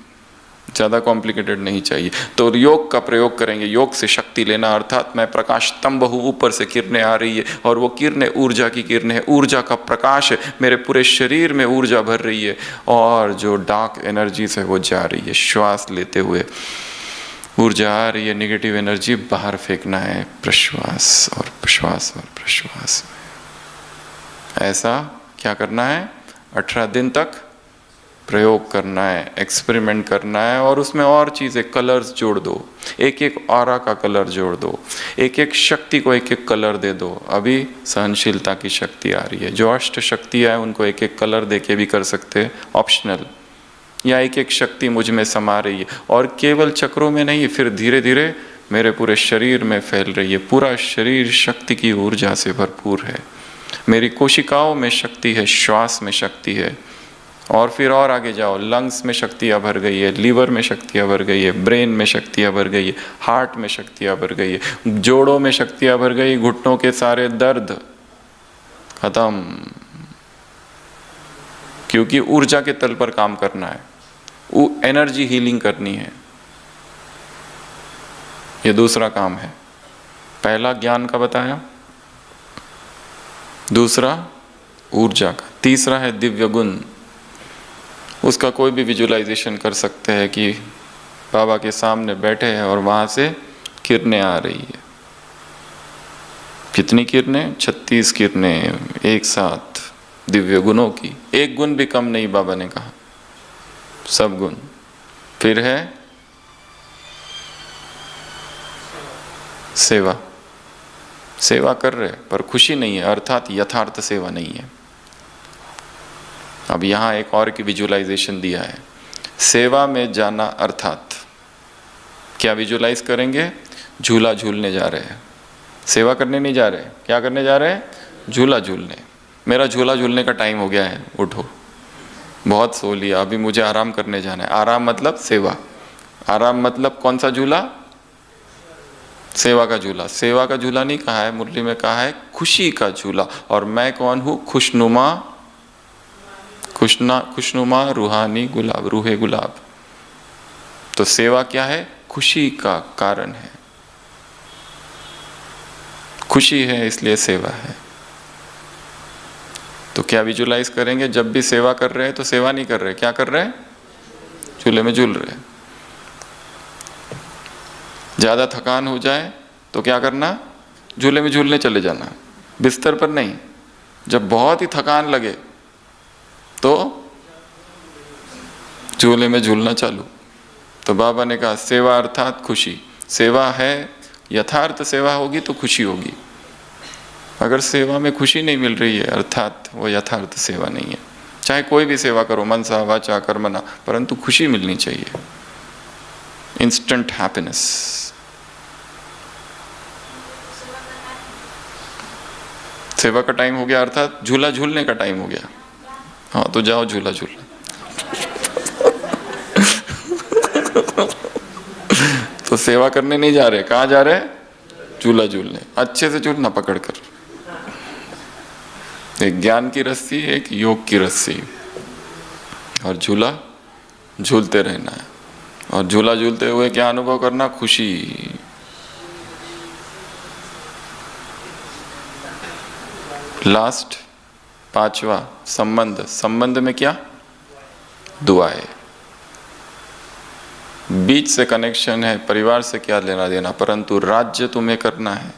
ज़्यादा कॉम्प्लिकेटेड नहीं चाहिए। तो योग का प्रयोग करेंगे, योग से शक्ति लेना, अर्थात मैं प्रकाश स्तंभ हूँ, ऊपर से किरणें आ रही है और वो किरणें ऊर्जा की किरणें है, ऊर्जा का प्रकाश है, मेरे पूरे शरीर में ऊर्जा भर रही है और जो डार्क एनर्जीज है वो जा रही है। श्वास लेते हुए ऊर्जा आ रही है, निगेटिव एनर्जी बाहर फेंकना है, प्रश्वास और प्रश्वास और प्रश्वास में। ऐसा क्या करना है? 18 दिन तक प्रयोग करना है, एक्सपेरिमेंट करना है। और उसमें और चीज़ें, कलर्स जोड़ दो, एक एक ऑरा का कलर जोड़ दो, एक एक शक्ति को एक एक कलर दे दो। अभी सहनशीलता की शक्ति आ रही है, जो अष्ट शक्ति है उनको एक एक कलर दे के भी कर सकते हैं, ऑप्शनल। या एक एक शक्ति मुझ में समा रही है और केवल चक्रों में नहीं, फिर धीरे धीरे मेरे पूरे शरीर में फैल रही है। पूरा शरीर शक्ति की ऊर्जा से भरपूर है, मेरी कोशिकाओं में शक्ति है, श्वास में शक्ति है। और फिर और आगे जाओ, लंग्स में शक्तियाँ भर गई है, लीवर में शक्तियाँ भर गई है, ब्रेन में शक्तियाँ भर गई है, हार्ट में शक्तियाँ भर गई है, जोड़ों में शक्तियाँ भर गई, घुटनों के सारे दर्द खत्म। क्योंकि ऊर्जा के तल पर काम करना है, एनर्जी हीलिंग करनी है, ये दूसरा काम है। पहला ज्ञान का बताया, दूसरा ऊर्जा का, तीसरा है दिव्य गुण। उसका कोई भी विजुअलाइजेशन कर सकते हैं कि बाबा के सामने बैठे हैं और वहाँ से किरणें आ रही है। कितनी किरणें? 36 किरणें एक साथ दिव्य गुणों की। एक गुण भी कम नहीं, बाबा ने कहा, सब गुण। फिर है सेवा। सेवा कर रहे पर खुशी नहीं है, अर्थात यथार्थ सेवा नहीं है। अब यहाँ एक और की विजुअलाइजेशन दिया है, सेवा में जाना अर्थात क्या विजुअलाइज करेंगे? झूला झूलने जा रहे हैं, सेवा करने नहीं जा रहे। क्या करने जा रहे हैं? झूला झूलने। मेरा झूला झूलने का टाइम हो गया है, उठो, बहुत सो लिया, अभी मुझे आराम करने जाना है। आराम मतलब सेवा। आराम मतलब कौन सा झूला? सेवा का झूला। सेवा का झूला नहीं कहा है, मुरली में कहा है खुशी का झूला। और मैं कौन हूँ? खुशनुमा, खुशनुमा रूहानी गुलाब, रूहे गुलाब। तो सेवा क्या है? खुशी का कारण है, खुशी है इसलिए सेवा है। तो क्या विजुलाइज करेंगे? जब भी सेवा कर रहे हैं तो सेवा नहीं कर रहे, क्या कर रहे हैं? झूले में झूल रहे। ज्यादा थकान हो जाए तो क्या करना? झूले में झूलने चले जाना, बिस्तर पर नहीं। जब बहुत ही थकान लगे तो झूले में झूलना चालू। तो बाबा ने कहा सेवा अर्थात खुशी। सेवा है, यथार्थ सेवा होगी तो खुशी होगी। अगर सेवा में खुशी नहीं मिल रही है अर्थात वो यथार्थ सेवा नहीं है। चाहे कोई भी सेवा करो, मनसा वाचा कर्मणा, परंतु खुशी मिलनी चाहिए, इंस्टेंट हैप्पीनेस। सेवा का टाइम हो गया अर्थात झूला झूलने का टाइम हो गया। हाँ तो जाओ झूला झूलना। तो सेवा करने नहीं जा रहे, कहाँ जा रहे? झूला झूलने। अच्छे से झूलना पकड़कर। एक ज्ञान की रस्सी, एक योग की रस्सी, और झूला झूलते रहना है। और झूला झूलते हुए क्या अनुभव करना? खुशी। लास्ट, पांचवा, संबंध। संबंध में क्या? दुआएं। बीच से कनेक्शन है, परिवार से क्या लेना देना, परंतु राज्य तुम्हें करना है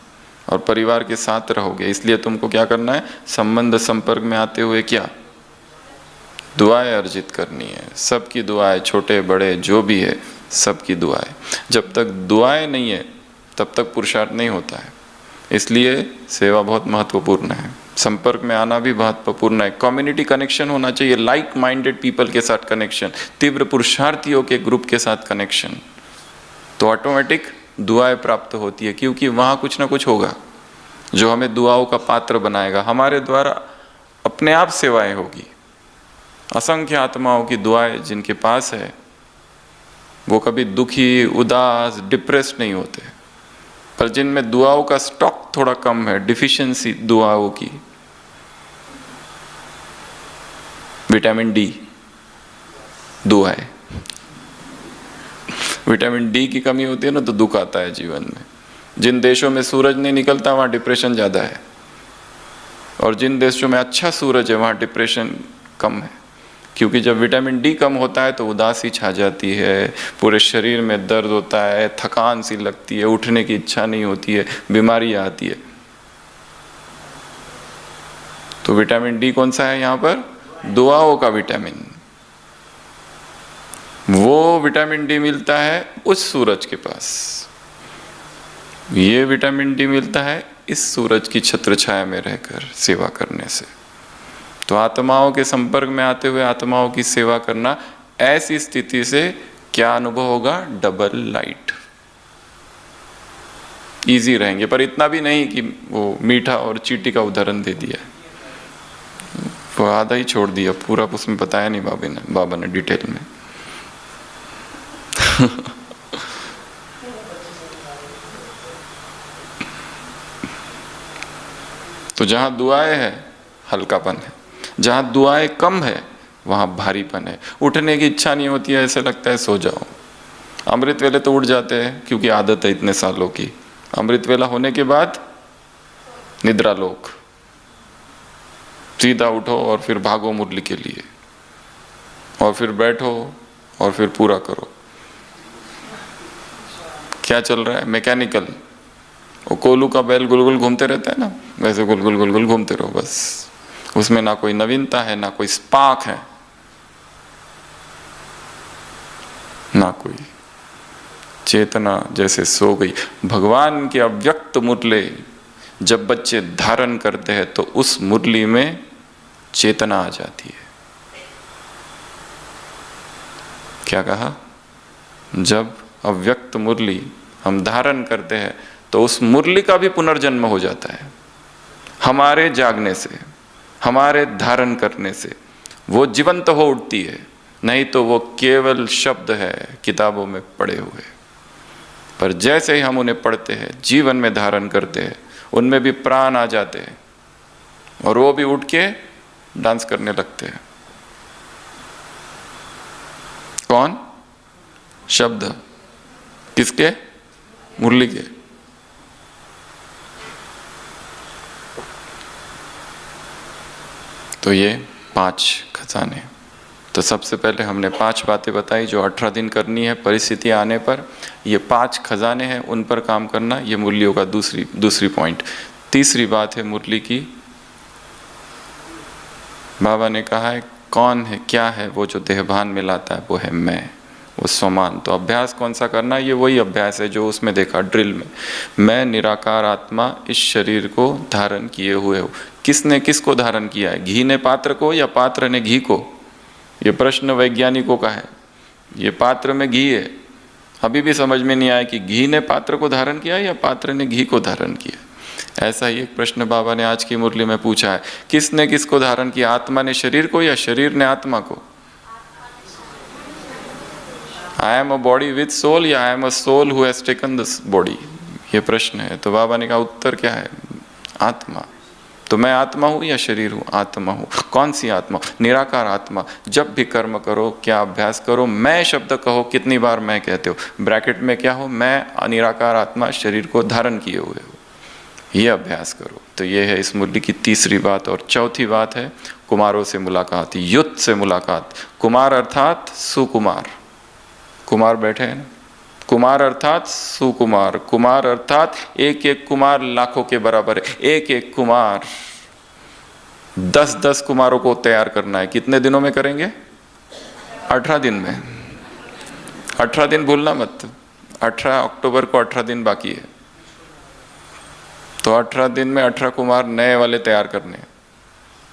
और परिवार के साथ रहोगे, इसलिए तुमको क्या करना है? संबंध संपर्क में आते हुए क्या? दुआएं अर्जित करनी है। सबकी दुआएं, छोटे बड़े जो भी है, सबकी दुआएं। जब तक दुआएं नहीं है तब तक पुरुषार्थ नहीं होता है। इसलिए सेवा बहुत महत्वपूर्ण है, संपर्क में आना भी महत्वपूर्ण है। कम्युनिटी कनेक्शन होना चाहिए, लाइक माइंडेड पीपल के साथ कनेक्शन, तीव्र पुरुषार्थियों के ग्रुप के साथ कनेक्शन, तो ऑटोमेटिक दुआएं प्राप्त होती है। क्योंकि वहाँ कुछ ना कुछ होगा जो हमें दुआओं का पात्र बनाएगा। हमारे द्वारा अपने आप सेवाएं होगी। असंख्य आत्माओं की दुआएं जिनके पास है वो कभी दुखी, उदास, डिप्रेस्ड नहीं होते। पर जिनमें दुआओं का स्टॉक थोड़ा कम है, डिफिशिएंसी दुआओं की, विटामिन डी दुआएं, विटामिन डी की कमी होती है ना तो दुख आता है जीवन में। जिन देशों में सूरज नहीं निकलता वहाँ डिप्रेशन ज़्यादा है, और जिन देशों में अच्छा सूरज है वहाँ डिप्रेशन कम है। क्योंकि जब विटामिन डी कम होता है तो उदासी छा जाती है, पूरे शरीर में दर्द होता है, थकान सी लगती है, उठने की इच्छा नहीं होती है, बीमारियाँ आती है। तो विटामिन डी कौन सा है यहाँ पर? दुआओं का विटामिन। वो विटामिन डी मिलता है उस सूरज के पास, ये विटामिन डी मिलता है इस सूरज की छत्र छाया में रहकर सेवा करने से। तो आत्माओं के संपर्क में आते हुए आत्माओं की सेवा करना, ऐसी स्थिति से क्या अनुभव होगा? Double light. इजी रहेंगे, पर इतना भी नहीं कि वो मीठा और चींटी का उदाहरण दे दिया, वो आधा ही छोड़ दिया, पूरा उसमें बताया नहीं बाबा ने डिटेल में। तो जहां दुआएं है हल्कापन है, जहां दुआएं कम है वहां भारीपन है। उठने की इच्छा नहीं होती है, ऐसे लगता है सो जाओ। अमृत वेले तो उठ जाते हैं क्योंकि आदत है इतने सालों की। अमृत वेला होने के बाद निद्रा लोक, सीधा उठो और फिर भागो मुरली के लिए। और फिर बैठो और फिर पूरा करो। क्या चल रहा है? मैकेनिकल। वो कोलू का बैल गुल गुल घूमते रहता है ना, वैसे गुल गुल गुल गुल घूमते रहो बस। उसमें ना कोई नवीनता है, ना कोई स्पार्क है, ना कोई चेतना, जैसे सो गई। भगवान की अव्यक्त मुरली जब बच्चे धारण करते हैं तो उस मुरली में चेतना आ जाती है। क्या कहा? जब अव्यक्त मुरली हम धारण करते हैं तो उस मुरली का भी पुनर्जन्म हो जाता है। हमारे जागने से, हमारे धारण करने से वो जीवंत हो उठती है, नहीं तो वो केवल शब्द है किताबों में पढ़े हुए। पर जैसे ही हम उन्हें पढ़ते हैं, जीवन में धारण करते हैं, उनमें भी प्राण आ जाते हैं और वो भी उठ के डांस करने लगते हैं। कौन? शब्द। किसके? मुरली के। तो ये 5 खजाने। तो सबसे पहले हमने 5 बातें बताई जो 18 दिन करनी है परिस्थिति आने पर। ये 5 खजाने हैं, उन पर काम करना। ये मुरलियों का दूसरी पॉइंट। तीसरी बात है मुरली की, बाबा ने कहा है कौन है, क्या है वो जो देहभान में लाता है, वो है मैं, वो स्वमान। तो अभ्यास कौन सा करना? ये वही अभ्यास है जो उसमें देखा ड्रिल में। मैं निराकार आत्मा इस शरीर को धारण किए हुए हूँ। किसने किसको धारण किया है? घी ने पात्र को या पात्र ने घी को? ये प्रश्न वैज्ञानिकों का है। ये पात्र में घी है, अभी भी समझ में नहीं आया कि घी ने पात्र को धारण किया या पात्र ने घी को धारण किया। ऐसा ही एक प्रश्न बाबा ने आज की मुरली में पूछा है, किसने किसको धारण किया? आत्मा ने शरीर को या शरीर ने आत्मा को? I am a body with soul या I am a soul who has taken this body? ये प्रश्न है। तो बाबा ने कहा उत्तर क्या है? आत्मा। तो मैं आत्मा हूँ या शरीर हूँ? आत्मा हूँ। कौन सी आत्मा? निराकार आत्मा। जब भी कर्म करो, क्या अभ्यास करो, मैं शब्द कहो। कितनी बार मैं कहते हो? ब्रैकेट में क्या हो? मैं निराकार आत्मा शरीर को धारण किए हुए हो। ये अभ्यास करो। तो ये है इस मुरली की तीसरी बात। और चौथी बात है कुमारों से मुलाकात, युद्ध से मुलाकात। कुमार अर्थात सुकुमार। कुमार बैठे हैं ना, कुमार अर्थात सुकुमार। कुमार अर्थात एक एक कुमार लाखों के बराबर है। एक एक कुमार 10-10 कुमारों को तैयार करना है। कितने दिनों में करेंगे? 18 दिन में। 18 दिन भूलना मत। 18 अक्टूबर को 18 दिन बाकी है, तो 18 दिन में 18 कुमार नए वाले तैयार करने।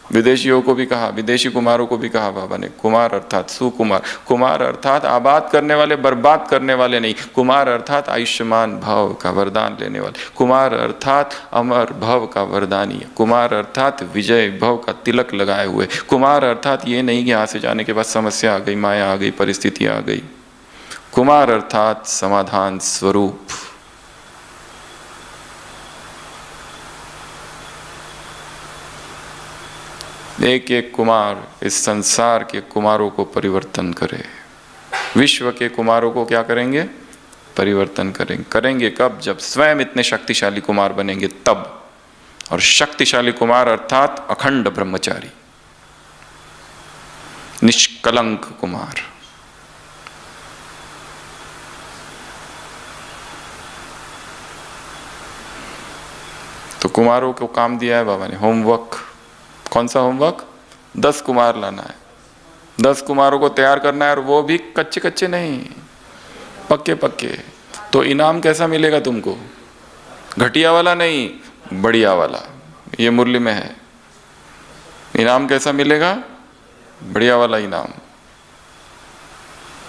विदेशियों को भी कहा, विदेशी कुमारों को भी कहा बाबा ने, कुमार अर्थात सुकुमार। कुमार अर्थात आबाद करने वाले, बर्बाद करने वाले नहीं। कुमार अर्थात आयुष्मान भव का वरदान लेने वाले। कुमार अर्थात अमर भव का वरदानी। कुमार अर्थात विजय भव का तिलक लगाए हुए। कुमार अर्थात ये नहीं कि यहाँ से जाने के बाद समस्या आ गई, माया आ गई, परिस्थिति आ गई। कुमार अर्थात समाधान स्वरूप। एक एक कुमार इस संसार के कुमारों को परिवर्तन करे। विश्व के कुमारों को क्या करेंगे? परिवर्तन करेंगे। करेंगे कब? जब स्वयं इतने शक्तिशाली कुमार बनेंगे तब। और शक्तिशाली कुमार अर्थात अखंड ब्रह्मचारी, निष्कलंक कुमार। तो कुमारों को काम दिया है बाबा ने, होमवर्क। कौन सा होमवर्क? 10 कुमार लाना है। 10 कुमारों को तैयार करना है, और वो भी कच्चे कच्चे नहीं, पक्के पक्के। तो इनाम कैसा मिलेगा तुमको? घटिया वाला नहीं, बढ़िया वाला। ये मुरली में है। इनाम कैसा मिलेगा? बढ़िया वाला इनाम।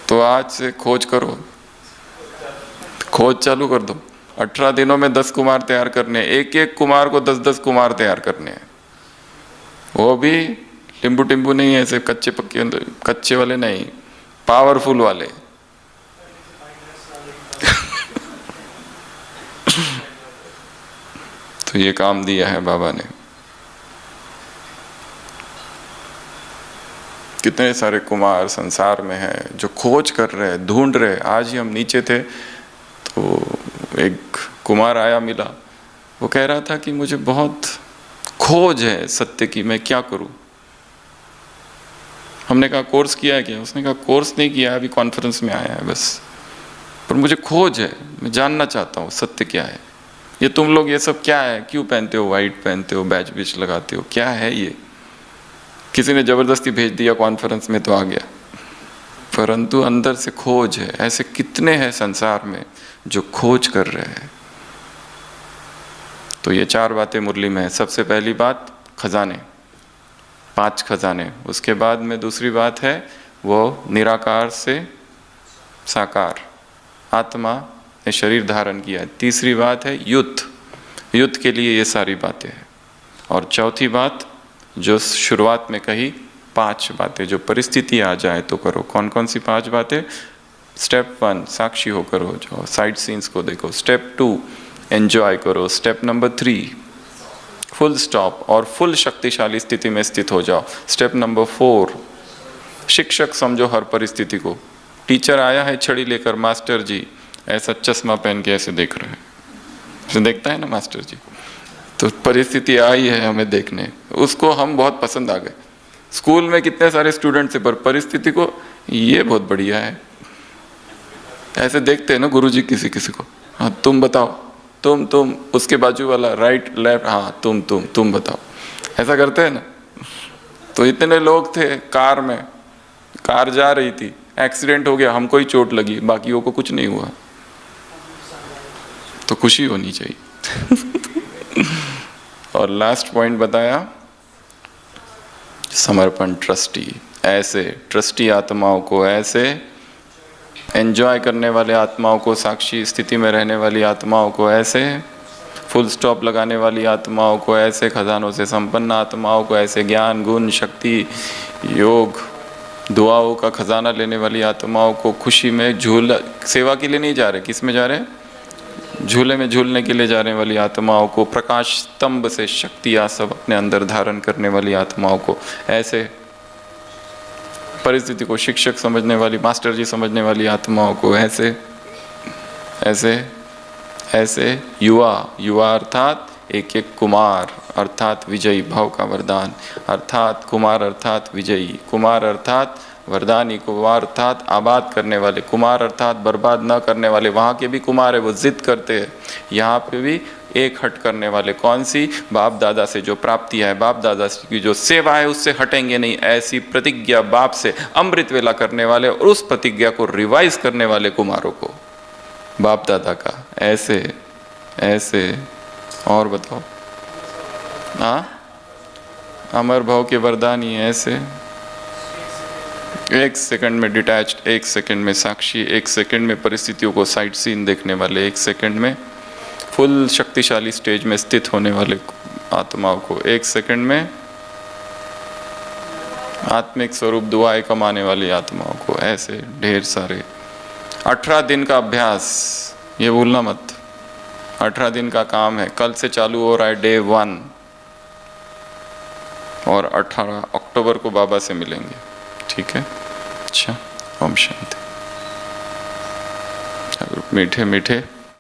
तो आज से खोज करो, खोज चालू कर दो। 18 दिनों में 10 कुमार तैयार करने। एक एक कुमार को 10-10 कुमार तैयार करने हैं। वो भी टिम्बू टिम्बू नहीं है, ऐसे कच्चे पक्के, कच्चे वाले नहीं, पावरफुल वाले। तो ये काम दिया है बाबा ने। कितने सारे कुमार संसार में हैं जो खोज कर रहे हैं, ढूंढ रहे हैं। आज ही हम नीचे थे तो एक कुमार आया, मिला। वो कह रहा था कि मुझे बहुत खोज है सत्य की, मैं क्या करूं? हमने कहा कोर्स किया है क्या? उसने कहा कोर्स नहीं किया, अभी कॉन्फ्रेंस में आया है बस, पर मुझे खोज है, मैं जानना चाहता हूँ सत्य क्या है। ये तुम लोग ये सब क्या है, क्यों पहनते हो, वाइट पहनते हो, बैच बिच लगाते हो, क्या है ये? किसी ने जबरदस्ती भेज दिया कॉन्फ्रेंस में तो आ गया, परंतु अंदर से खोज है। ऐसे कितने हैं संसार में जो खोज कर रहे हैं। तो ये 4 बातें मुरली में है। सबसे पहली बात खजाने, 5 खजाने। उसके बाद में दूसरी बात है वो निराकार से साकार, आत्मा ने शरीर धारण किया। तीसरी बात है युद्ध, युद्ध के लिए ये सारी बातें हैं। और चौथी बात जो शुरुआत में कही, 5 बातें जो परिस्थिति आ जाए तो करो। कौन कौन सी 5 बातें? स्टेप 1 साक्षी होकर हो जाओ, साइड सीन्स को देखो। स्टेप 2 एंजॉय करो। स्टेप नंबर 3 फुल स्टॉप और फुल शक्तिशाली स्थिति में स्थित हो जाओ। स्टेप नंबर 4 शिक्षक समझो हर परिस्थिति को। टीचर आया है छड़ी लेकर, मास्टर जी ऐसा चश्मा पहन के ऐसे देख रहे हैं, ऐसे देखता है ना मास्टर जी, तो परिस्थिति आई है हमें देखने, उसको हम बहुत पसंद आ गए। स्कूल में कितने सारे स्टूडेंट्स हैं, पर परिस्थिति को ये बहुत बढ़िया है, ऐसे देखते हैं ना गुरुजी किसी किसी को। हाँ तुम बताओ, तुम उसके बाजू वाला, राइट लेफ्ट, हाँ तुम बताओ, ऐसा करते हैं ना। तो इतने लोग थे कार में, कार जा रही थी, एक्सीडेंट हो गया, हमको ही चोट लगी, बाकियों को कुछ नहीं हुआ, तो खुशी होनी चाहिए। और लास्ट पॉइंट बताया समर्पण, ट्रस्टी। ऐसे ट्रस्टी आत्माओं को, ऐसे एंजॉय करने वाले आत्माओं को, साक्षी स्थिति में रहने वाली आत्माओं को, ऐसे फुल स्टॉप लगाने वाली आत्माओं को, ऐसे खजानों से संपन्न आत्माओं को, ऐसे ज्ञान गुण शक्ति योग दुआओं का खजाना लेने वाली आत्माओं को, खुशी में झूला, सेवा के लिए नहीं जा रहे, किस में जा रहे हैं? झूले में झूलने के लिए जाने वाली आत्माओं को, प्रकाश स्तंभ से शक्तियां सब अपने अंदर धारण करने वाली आत्माओं को, ऐसे परिस्थिति को शिक्षक समझने वाली, मास्टर जी समझने वाली आत्माओं को, ऐसे ऐसे ऐसे युवा अर्थात एक कुमार अर्थात विजयी, भाव का वरदान अर्थात कुमार अर्थात विजयी, कुमार अर्थात वरदानी, कुमार अर्थात आबाद करने वाले, कुमार अर्थात बर्बाद न करने वाले। वहाँ के भी कुमार है, वो जिद करते हैं, यहाँ पे भी एक हट करने वाले। कौन सी? बाप दादा से जो प्राप्ति है, बाप दादा की जो सेवा है, उससे हटेंगे नहीं, ऐसी प्रतिज्ञा बाप से अमृत वेला करने वाले और उस प्रतिज्ञा को रिवाइज करने वाले कुमारों को, बाप दादा का। ऐसे ऐसे और बताओ, हाँ अमर भाव के वरदानी, ऐसे 1 सेकंड में डिटैच्ड, 1 सेकंड में साक्षी, 1 सेकंड में परिस्थितियों को साइड सीन देखने वाले, 1 सेकंड में फुल शक्तिशाली स्टेज में स्थित होने वाले आत्माओं को, 1 सेकंड में आत्मिक स्वरूप दुआएं कमाने वाली आत्माओं को, ऐसे ढेर सारे। 18 दिन का अभ्यास, ये भूलना मत, 18 दिन का काम है। कल से चालू हो रहा है डे 1 और 18 अक्टूबर को बाबा से मिलेंगे, ठीक है? अच्छा, ओम शांति। मीठे मीठे